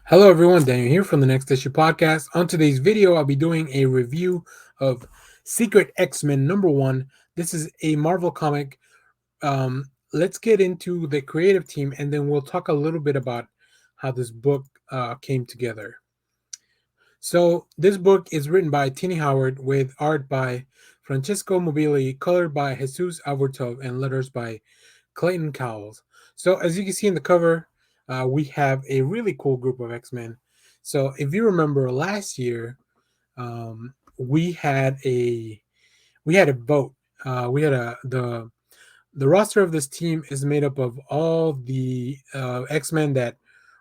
Hello, everyone. Daniel here from the Next Issue Podcast. On today's video, I'll be doing a review of Secret X-Men #1. This is a Marvel comic. Let's get into the creative team, and then we'll talk a little bit about how this book came together. So, this book is written by Tini Howard with art by Francesco Mobili, colored by Jesus Aburtov, and letters by Clayton Cowles. So, as you can see in the cover, we have a really cool group of X-Men. So, if you remember last year, we had a vote. We had a the roster of this team is made up of all the X-Men that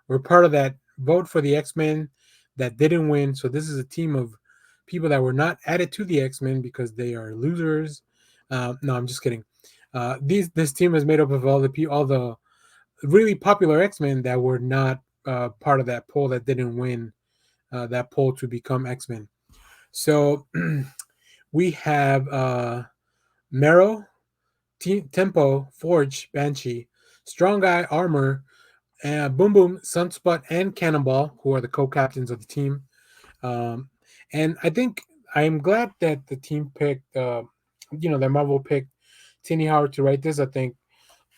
were part of that vote for the X-Men that didn't win. So this is a team of people that were not added to the X-Men because they are losers. No, I'm just kidding. This team is made up of all the really popular X-Men that were not part of that poll that didn't win that poll to become X-Men. So we have Marrow, Tempo, Forge, Banshee, Strong Guy, Armor, Boom Boom, Sunspot, and Cannonball, who are the co-captains of the team. Um, and I think I'm glad that the team picked, that Marvel picked Tini Howard to write this. I think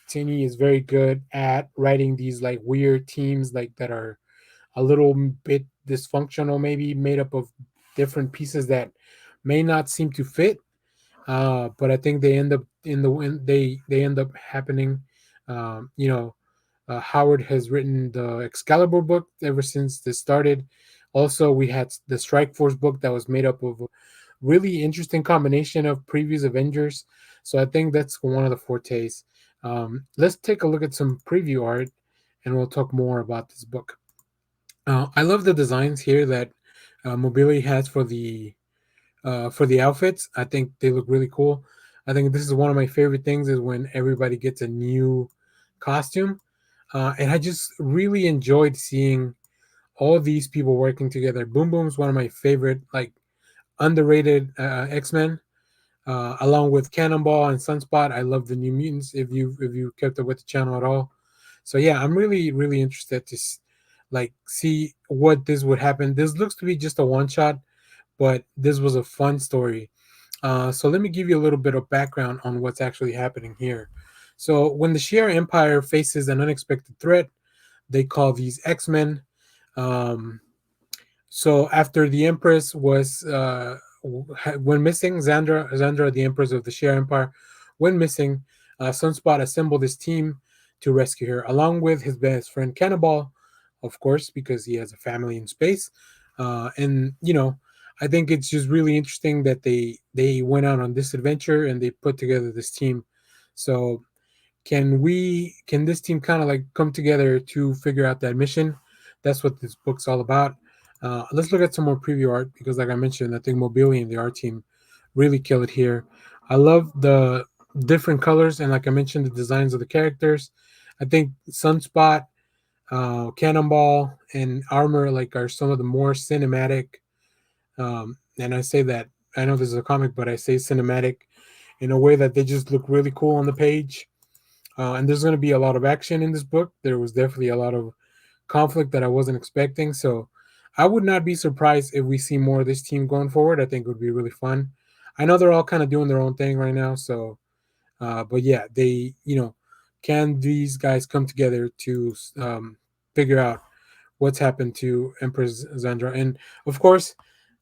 Tini is very good at writing these like weird teams, like that are a little bit dysfunctional, maybe made up of different pieces that may not seem to fit. But I think they end up in the win. They end up happening. Um, you know, Howard has written the Excalibur book ever since this started. Also, we had the Strike Force book that was made up of a really interesting combination of previous Avengers. So I think that's one of the fortes. Let's take a look at some preview art, and we'll talk more about this book. I love the designs here that Mobili has for the outfits. I think they look really cool. I think this is one of my favorite things is when everybody gets a new costume, and I just really enjoyed seeing all these people working together. Boom Boom's one of my favorite, like underrated X Men, along with Cannonball and Sunspot. I love the New Mutants. If you kept up with the channel at all, so yeah, I'm really interested to like see what this would happen. This looks to be just a one shot, but this was a fun story. So let me give you a little bit of background on what's actually happening here. So when the Shi'ar Empire faces an unexpected threat, they call these X-Men. Um, so after the Empress was went missing, Zandra, the Empress of the Shi'ar Empire, went missing. Sunspot assembled his team to rescue her, along with his best friend Cannonball, of course, because he has a family in space. And I think it's just really interesting that they went out on this adventure and they put together this team. So can this team kind of like come together to figure out that mission? That's what this book's all about. Let's look at some more preview art because, like I mentioned, I think Mobili and the art team really kill it here. I love the different colors and, like I mentioned, the designs of the characters. I think Sunspot, Cannonball, and Armor like are some of the more cinematic. And I say that I know this is a comic, but I say cinematic in a way that they just look really cool on the page. And there's going to be a lot of action in this book. There was definitely a lot of conflict that I wasn't expecting. So I would not be surprised if we see more of this team going forward. I think it would be really fun. I know they're all kind of doing their own thing right now. So, but yeah, can these guys come together to figure out what's happened to Empress Zandra? And of course,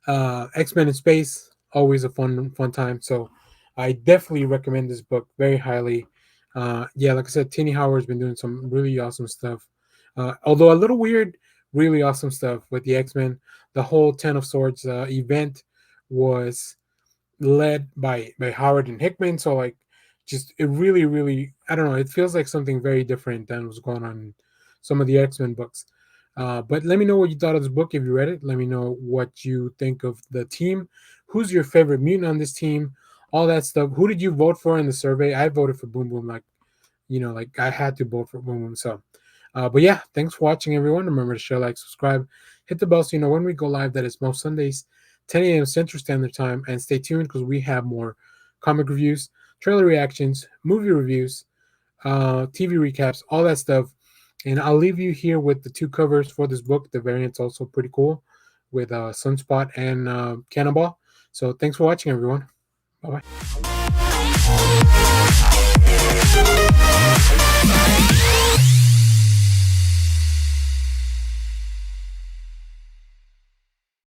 X-Men in space, always a fun time. So I definitely recommend this book very highly. Yeah, like I said, Tini Howard's been doing some really awesome stuff. Although a little weird, really awesome stuff with the X-Men. The whole Ten of Swords event was led by Howard and Hickman. So like, just it really, I don't know. It feels like something very different than was going on in some of the X-Men books. But let me know what you thought of this book if you read it. Let me know what you think of the team. Who's your favorite mutant on this team? All that stuff. Who did you vote for in the survey? I voted for Boom Boom. Like I had to vote for Boom Boom. So, but yeah, thanks for watching, everyone. Remember to share, like, subscribe, hit the bell so you know when we go live. That is most Sundays, 10 a.m. Central Standard Time. And stay tuned because we have more comic reviews, trailer reactions, movie reviews, TV recaps, all that stuff. And I'll leave you here with the 2 covers for this book. The variant's also pretty cool with Sunspot and Cannonball. So thanks for watching, everyone. Bye-bye.